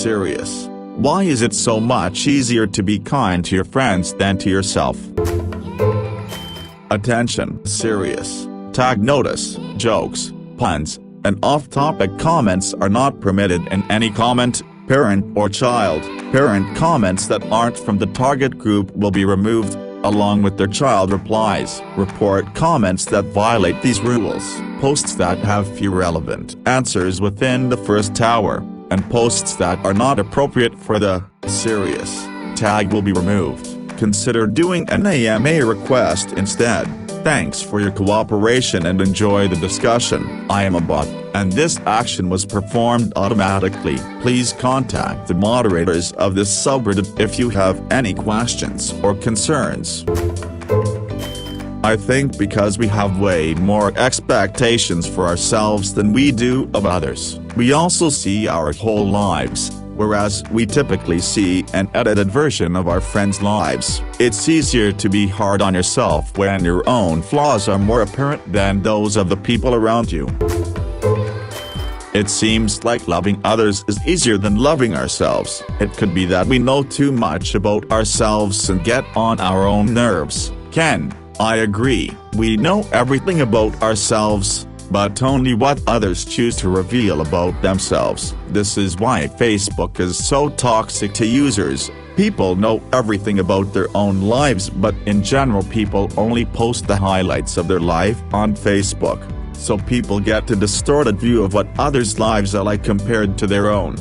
Serious. Why is it so much easier to be kind to your friends than to yourself? Attention. Serious. Tag notice, jokes, puns, and off-topic comments are not permitted in any comment, parent or child. Parent comments that aren't from the target group will be removed, along with their child replies. Report comments that violate these rules. Posts that have few relevant answers within the first hour, and posts that are not appropriate for the serious tag will be removed. Consider doing an AMA request instead. Thanks for your cooperation and enjoy the discussion. I am a bot, and this action was performed automatically. Please contact the moderators of this subreddit if you have any questions or concerns. I think because we have way more expectations for ourselves than we do of others, we also see our whole lives, whereas we typically see an edited version of our friends' lives. It's easier to be hard on yourself when your own flaws are more apparent than those of the people around you. It seems like loving others is easier than loving ourselves. It could be that we know too much about ourselves and get on our own nerves. Ken, I agree. We know everything about ourselves, but only what others choose to reveal about themselves. This is why Facebook is so toxic to users. People know everything about their own lives, but in general people only post the highlights of their life on Facebook. So people get a distorted view of what others' lives are like compared to their own.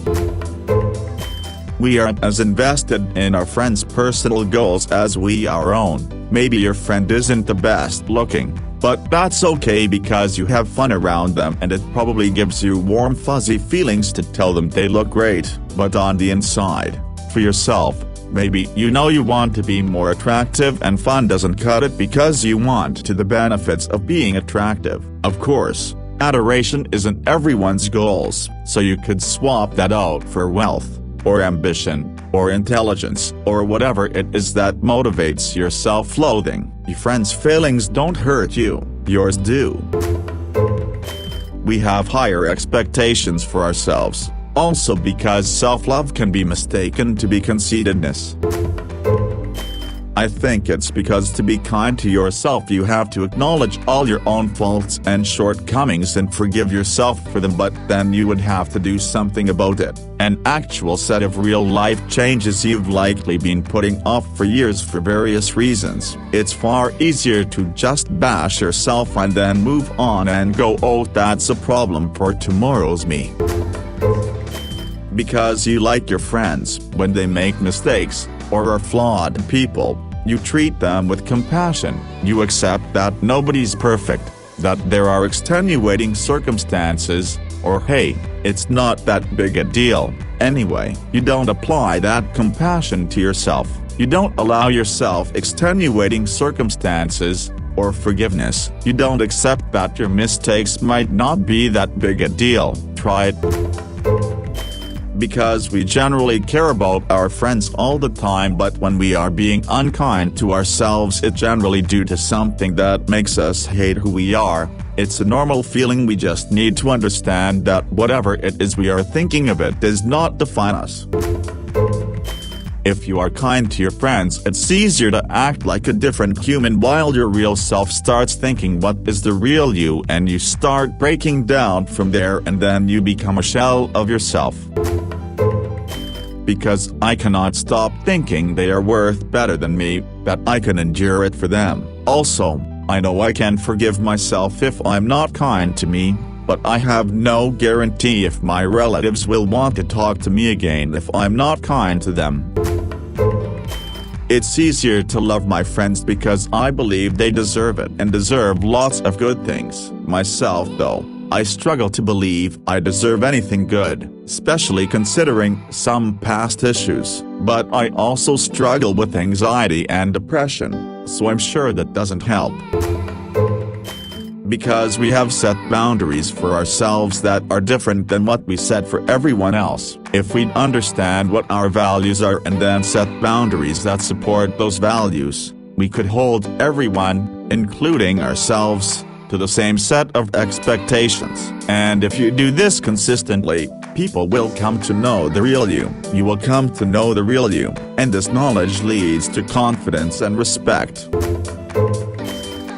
We aren't as invested in our friends' personal goals as we our own. Maybe your friend isn't the best looking, but that's okay because you have fun around them and it probably gives you warm fuzzy feelings to tell them they look great. But on the inside, for yourself, maybe you know you want to be more attractive and fun doesn't cut it because you want to the benefits of being attractive. Of course, adoration isn't everyone's goals, so you could swap that out for wealth, or ambition, or intelligence, or whatever it is that motivates your self-loathing. Your friends' feelings don't hurt you, yours do. We have higher expectations for ourselves, also because self-love can be mistaken to be conceitedness. I think it's because to be kind to yourself you have to acknowledge all your own faults and shortcomings and forgive yourself for them, but then you would have to do something about it. An actual set of real-life changes you've likely been putting off for years for various reasons. It's far easier to just bash yourself and then move on and go, oh, that's a problem for tomorrow's me. Because you like your friends when they make mistakes, or are flawed people, you treat them with compassion. You accept that nobody's perfect, that there are extenuating circumstances, or hey, it's not that big a deal. Anyway, you don't apply that compassion to yourself. You don't allow yourself extenuating circumstances, or forgiveness. You don't accept that your mistakes might not be that big a deal. Try it. Because we generally care about our friends all the time, but when we are being unkind to ourselves it's generally due to something that makes us hate who we are. It's a normal feeling. We just need to understand that whatever it is we are thinking of, it does not define us. If you are kind to your friends it's easier to act like a different human while your real self starts thinking what is the real you, and you start breaking down from there, and then you become a shell of yourself. Because I cannot stop thinking they are worth better than me, that I can endure it for them. Also, I know I can forgive myself if I'm not kind to me, but I have no guarantee if my relatives will want to talk to me again if I'm not kind to them. It's easier to love my friends because I believe they deserve it and deserve lots of good things. Myself though, I struggle to believe I deserve anything good, especially considering some past issues, but I also struggle with anxiety and depression, so I'm sure that doesn't help. Because we have set boundaries for ourselves that are different than what we set for everyone else. If we understand what our values are and then set boundaries that support those values, we could hold everyone, including ourselves, to the same set of expectations. And if you do this consistently, People will come to know the real you. You will come to know the real you, and this knowledge leads to confidence and respect.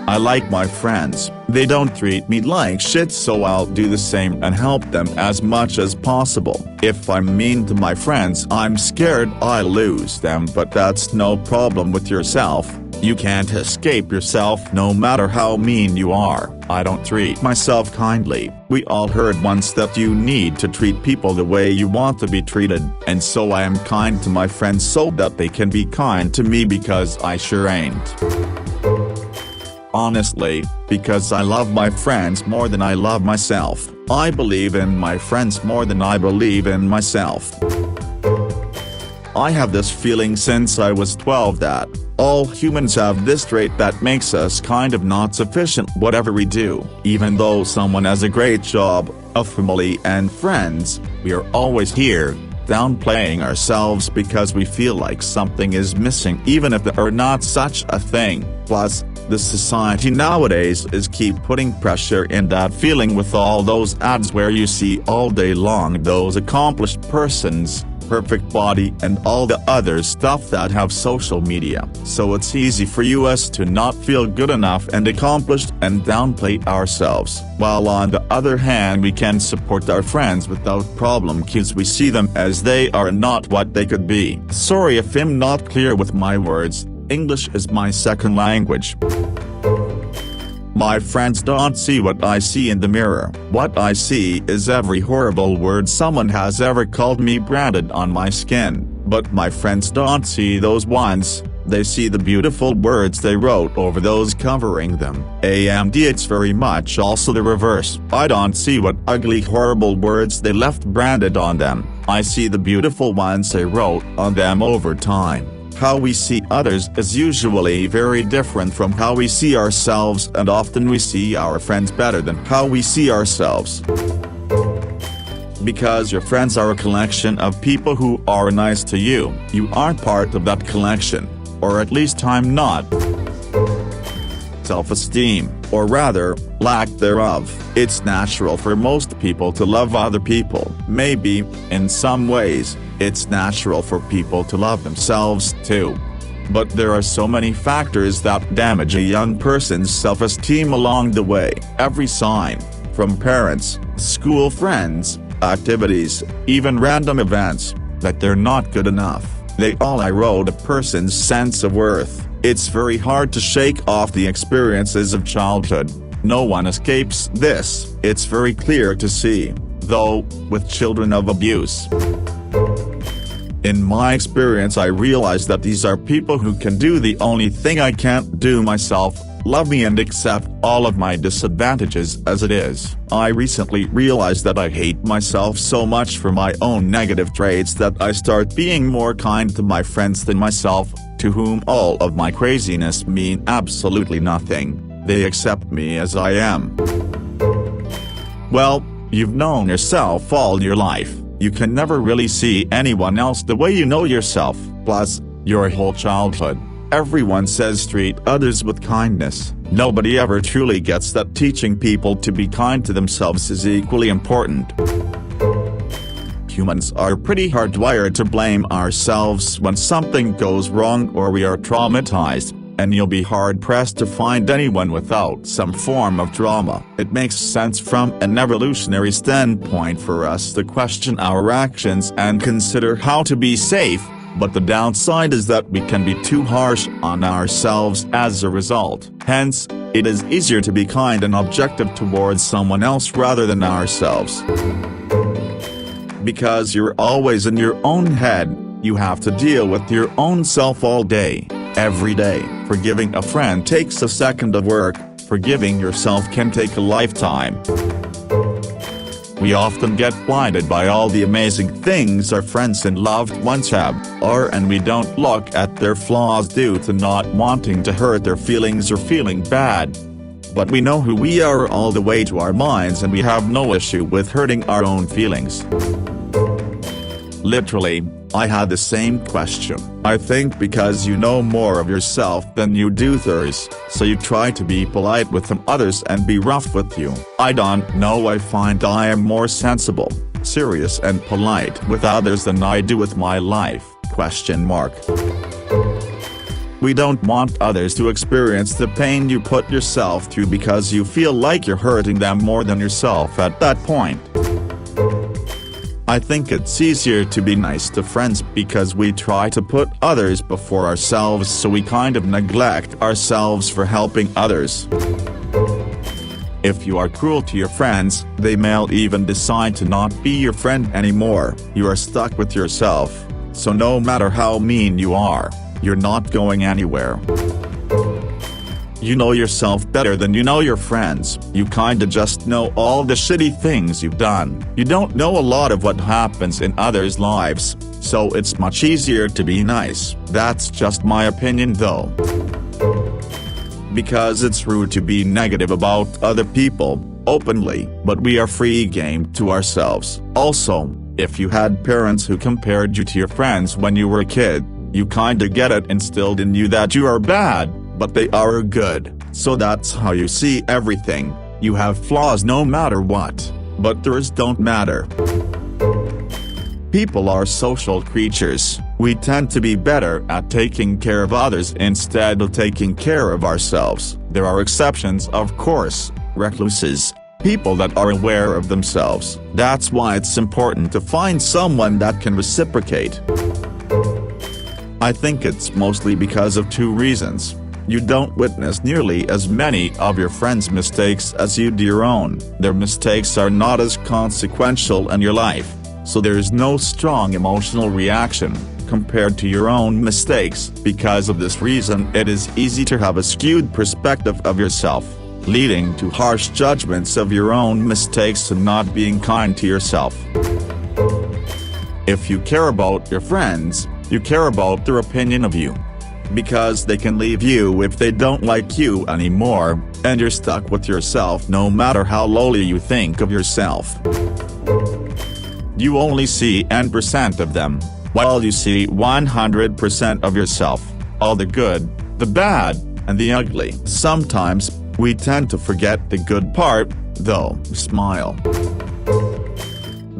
I like my friends. They don't treat me like shit, so I'll do the same and help them as much as possible. If I'm mean to my friends, I'm scared I'll lose them, but that's no problem with yourself. You can't escape yourself no matter how mean you are. I don't treat myself kindly. We all heard once that you need to treat people the way you want to be treated, and so I am kind to my friends so that they can be kind to me, because I sure ain't. Honestly, because I love my friends more than I love myself. I believe in my friends more than I believe in myself. I have this feeling since I was 12 that all humans have this trait that makes us kind of not sufficient whatever we do. Even though someone has a great job, a family and friends, we are always here, downplaying ourselves because we feel like something is missing even if there are not such a thing. Plus, the society nowadays is keep putting pressure in that feeling with all those ads where you see all day long those accomplished persons, perfect body and all the other stuff that have social media. So it's easy for us to not feel good enough and accomplished and downplay ourselves. While on the other hand we can support our friends without problem cause we see them as they are not what they could be. Sorry if I'm not clear with my words. English is my second language. My friends don't see what I see in the mirror. What I see is every horrible word someone has ever called me branded on my skin. But my friends don't see those ones. They see the beautiful words they wrote over those covering them. And it's very much also the reverse. I don't see what ugly horrible words they left branded on them. I see the beautiful ones they wrote on them over time. How we see others is usually very different from how we see ourselves, and often we see our friends better than how we see ourselves. Because your friends are a collection of people who are nice to you, you aren't part of that collection, or at least I'm not. Self-esteem, or rather, lack thereof. It's natural for most people to love other people. Maybe, in some ways, it's natural for people to love themselves too. But there are so many factors that damage a young person's self-esteem along the way. Every sign, from parents, school friends, activities, even random events, that they're not good enough. They all erode a person's sense of worth. It's very hard to shake off the experiences of childhood. No one escapes this. It's very clear to see, though, with children of abuse. In my experience I realized that these are people who can do the only thing I can't do myself, love me and accept all of my disadvantages as it is. I recently realized that I hate myself so much for my own negative traits that I start being more kind to my friends than myself, to whom all of my craziness mean absolutely nothing. They accept me as I am. Well, you've known yourself all your life. You can never really see anyone else the way you know yourself. Plus, your whole childhood, everyone says treat others with kindness. Nobody ever truly gets that teaching people to be kind to themselves is equally important. Humans are pretty hardwired to blame ourselves when something goes wrong or we are traumatized, and you'll be hard-pressed to find anyone without some form of trauma. It makes sense from an evolutionary standpoint for us to question our actions and consider how to be safe, but the downside is that we can be too harsh on ourselves as a result. Hence, it is easier to be kind and objective towards someone else rather than ourselves. Because you're always in your own head, you have to deal with your own self all day, every day. Forgiving a friend takes a second of work, forgiving yourself can take a lifetime. We often get blinded by all the amazing things our friends and loved ones have, and we don't look at their flaws due to not wanting to hurt their feelings or feeling bad. But we know who we are all the way to our minds, and we have no issue with hurting our own feelings. Literally, I had the same question. I think because you know more of yourself than you do theirs, so you try to be polite with some others and be rough with you. I don't know, I find I am more sensible, serious and polite with others than I do with my life? We don't want others to experience the pain you put yourself through because you feel like you're hurting them more than yourself at that point. I think it's easier to be nice to friends because we try to put others before ourselves, so we kind of neglect ourselves for helping others. If you are cruel to your friends, they may even decide to not be your friend anymore. You are stuck with yourself, so no matter how mean you are, you're not going anywhere. You know yourself better than you know your friends. You kinda just know all the shitty things you've done. You don't know a lot of what happens in others' lives, so it's much easier to be nice. That's just my opinion though. Because it's rude to be negative about other people, openly, but we are free game to ourselves. Also, if you had parents who compared you to your friends when you were a kid, you kinda get it instilled in you that you are bad, but they are good, so that's how you see everything. You have flaws no matter what, but theirs don't matter. People are social creatures. We tend to be better at taking care of others instead of taking care of ourselves. There are exceptions, of course, recluses, people that are aware of themselves. That's why it's important to find someone that can reciprocate. I think it's mostly because of two reasons. You don't witness nearly as many of your friends' mistakes as you do your own. Their mistakes are not as consequential in your life, so there is no strong emotional reaction compared to your own mistakes. Because of this reason, it is easy to have a skewed perspective of yourself, leading to harsh judgments of your own mistakes and not being kind to yourself. If you care about your friends, you care about their opinion of you. Because they can leave you if they don't like you anymore, and you're stuck with yourself no matter how lowly you think of yourself. You only see 10% of them, while you see 100% of yourself, all the good, the bad, and the ugly. Sometimes, we tend to forget the good part, though. Smile.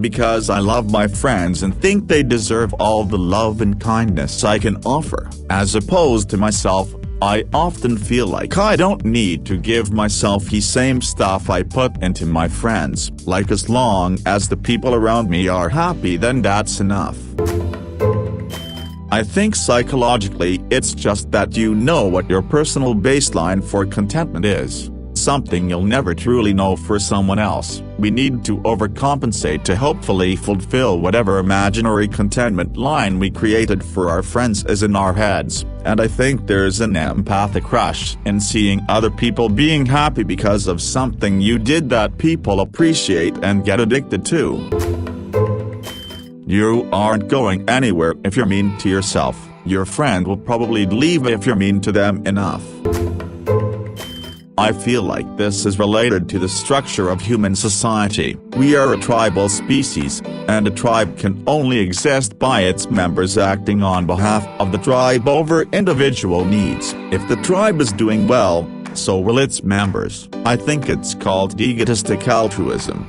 Because I love my friends and think they deserve all the love and kindness I can offer. As opposed to myself, I often feel like I don't need to give myself the same stuff I put into my friends. Like as long as the people around me are happy, then that's enough. I think psychologically it's just that you know what your personal baseline for contentment is. Something you'll never truly know for someone else. We need to overcompensate to hopefully fulfill whatever imaginary contentment line we created for our friends is in our heads, and I think there's an empathic rush in seeing other people being happy because of something you did that people appreciate and get addicted to. You aren't going anywhere if you're mean to yourself. Your friend will probably leave if you're mean to them enough. I feel like this is related to the structure of human society. We are a tribal species, and a tribe can only exist by its members acting on behalf of the tribe over individual needs. If the tribe is doing well, so will its members. I think it's called egotistic altruism.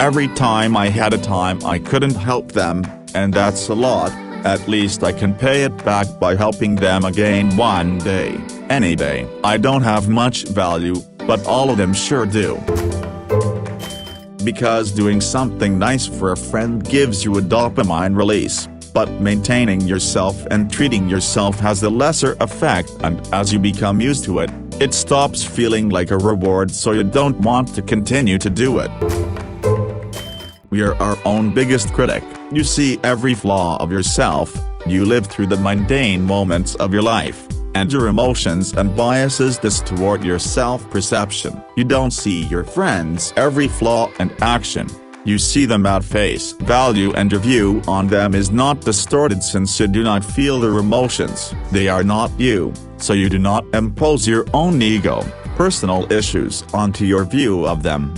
Every time I had a time I couldn't help them, and that's a lot, at least I can pay it back by helping them again one day. Any day. I don't have much value, but all of them sure do. Because doing something nice for a friend gives you a dopamine release, but maintaining yourself and treating yourself has the lesser effect, and as you become used to it, it stops feeling like a reward, so you don't want to continue to do it. We are our own biggest critic. You see every flaw of yourself, you live through the mundane moments of your life, and your emotions and biases distort your self-perception. You don't see your friends' every flaw and action. You see them at face value, and your view on them is not distorted since you do not feel their emotions. They are not you, so you do not impose your own ego, personal issues onto your view of them.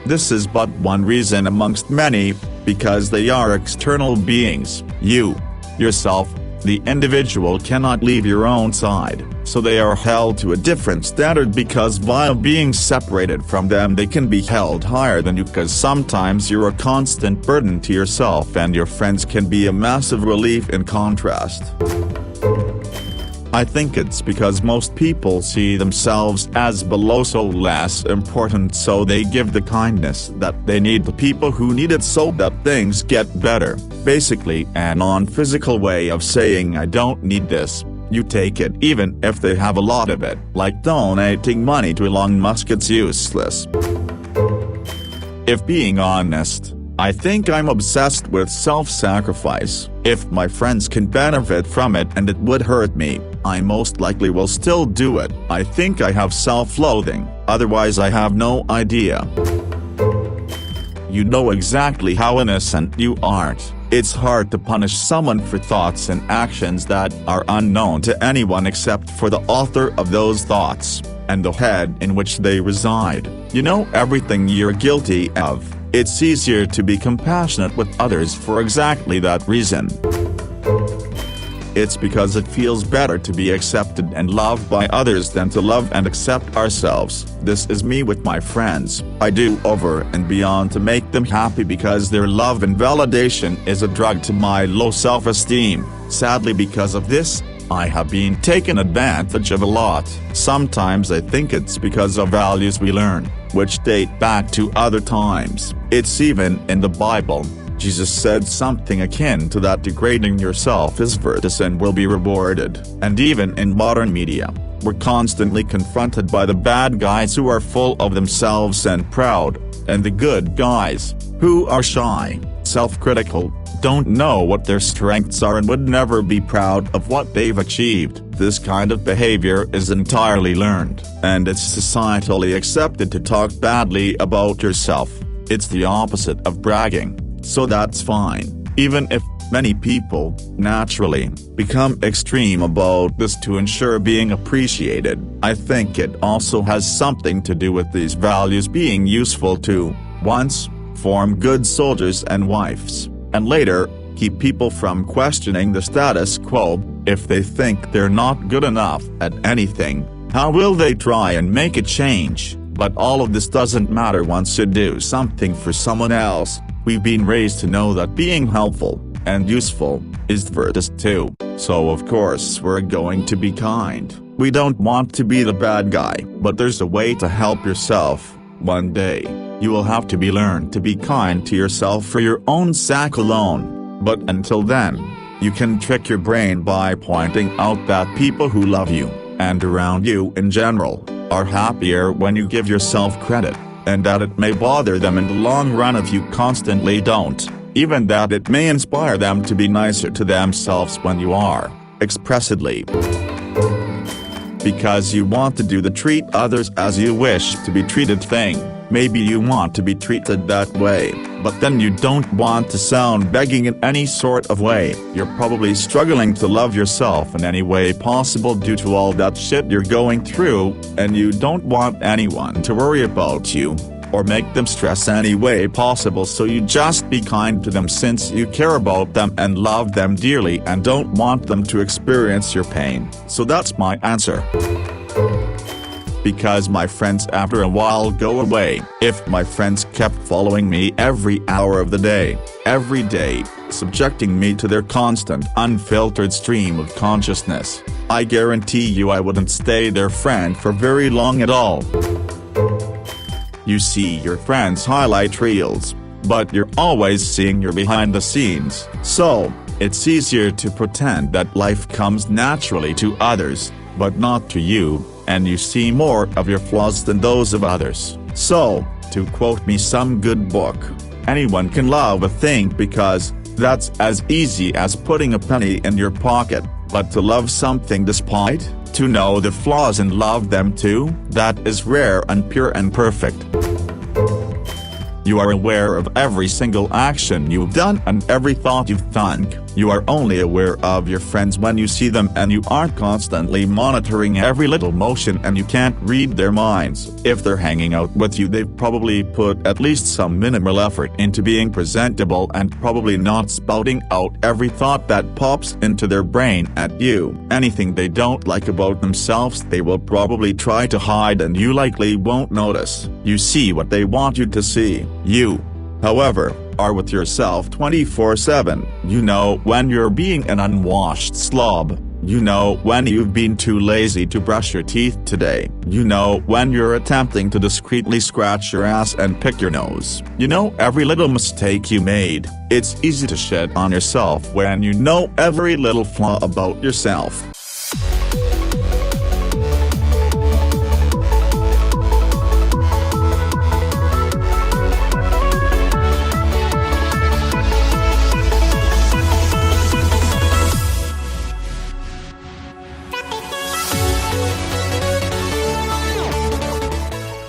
This is but one reason amongst many, because they are external beings. You, yourself, The individual cannot leave your own side, so they are held to a different standard because while being separated from them they can be held higher than you, cause sometimes you're a constant burden to yourself and your friends can be a massive relief in contrast. I think it's because most people see themselves as below, so less important, so they give the kindness that they need to people who need it so that things get better. Basically a non-physical way of saying I don't need this. You take it even if they have a lot of it, like donating money to Elon Musk. It's useless. If being honest, I think I'm obsessed with self-sacrifice. If my friends can benefit from it and it would hurt me, I most likely will still do it. I think I have self-loathing, otherwise I have no idea. You know exactly how innocent you aren't. It's hard to punish someone for thoughts and actions that are unknown to anyone except for the author of those thoughts, and the head in which they reside. You know everything you're guilty of. It's easier to be compassionate with others for exactly that reason. It's because it feels better to be accepted and loved by others than to love and accept ourselves. This is me with my friends. I do over and beyond to make them happy because their love and validation is a drug to my low self-esteem. Sadly, because of this, I have been taken advantage of a lot. Sometimes I think it's because of values we learn, which date back to other times. It's even in the Bible. Jesus said something akin to that: degrading yourself is virtue and will be rewarded. And even in modern media, we're constantly confronted by the bad guys who are full of themselves and proud, and the good guys, who are shy, self-critical, don't know what their strengths are and would never be proud of what they've achieved. This kind of behavior is entirely learned, and it's societally accepted to talk badly about yourself. It's the opposite of bragging, so that's fine, even if many people, naturally, become extreme about this to ensure being appreciated. I think it also has something to do with these values being useful to, once, form good soldiers and wives, and later, keep people from questioning the status quo. If they think they're not good enough at anything, how will they try and make a change? But all of this doesn't matter once you do something for someone else. We've been raised to know that being helpful and useful is virtue too, so of course we're going to be kind. We don't want to be the bad guy, but there's a way to help yourself. One day, you will have to learn to be kind to yourself for your own sake alone. But until then, you can trick your brain by pointing out that people who love you, and around you in general, are happier when you give yourself credit, and that it may bother them in the long run if you constantly don't, even that it may inspire them to be nicer to themselves when you are, expressly. Because you want to do the treat others as you wish to be treated thing. Maybe you want to be treated that way, but then you don't want to sound begging in any sort of way. You're probably struggling to love yourself in any way possible due to all that shit you're going through, and you don't want anyone to worry about you, or make them stress any way possible, so you just be kind to them since you care about them and love them dearly and don't want them to experience your pain. So that's my answer. Because my friends after a while go away. If my friends kept following me every hour of the day, every day, subjecting me to their constant unfiltered stream of consciousness, I guarantee you I wouldn't stay their friend for very long at all. You see your friends' highlight reels, but you're always seeing your behind the scenes, so it's easier to pretend that life comes naturally to others, but not to you, and you see more of your flaws than those of others. So, to quote me some good book, anyone can love a thing because that's as easy as putting a penny in your pocket, but to love something despite, to know the flaws and love them too, that is rare and pure and perfect. You are aware of every single action you've done and every thought you've thunk, You are only aware of your friends when you see them, and you aren't constantly monitoring every little motion, and you can't read their minds. If they're hanging out with you, they've probably put at least some minimal effort into being presentable and probably not spouting out every thought that pops into their brain at you. Anything they don't like about themselves, they will probably try to hide, and you likely won't notice. You see what they want you to see. You, however, are with yourself 24/7. You know when you're being an unwashed slob. You know when you've been too lazy to brush your teeth today. You know when you're attempting to discreetly scratch your ass and pick your nose. You know every little mistake you made. It's easy to shit on yourself when you know every little flaw about yourself.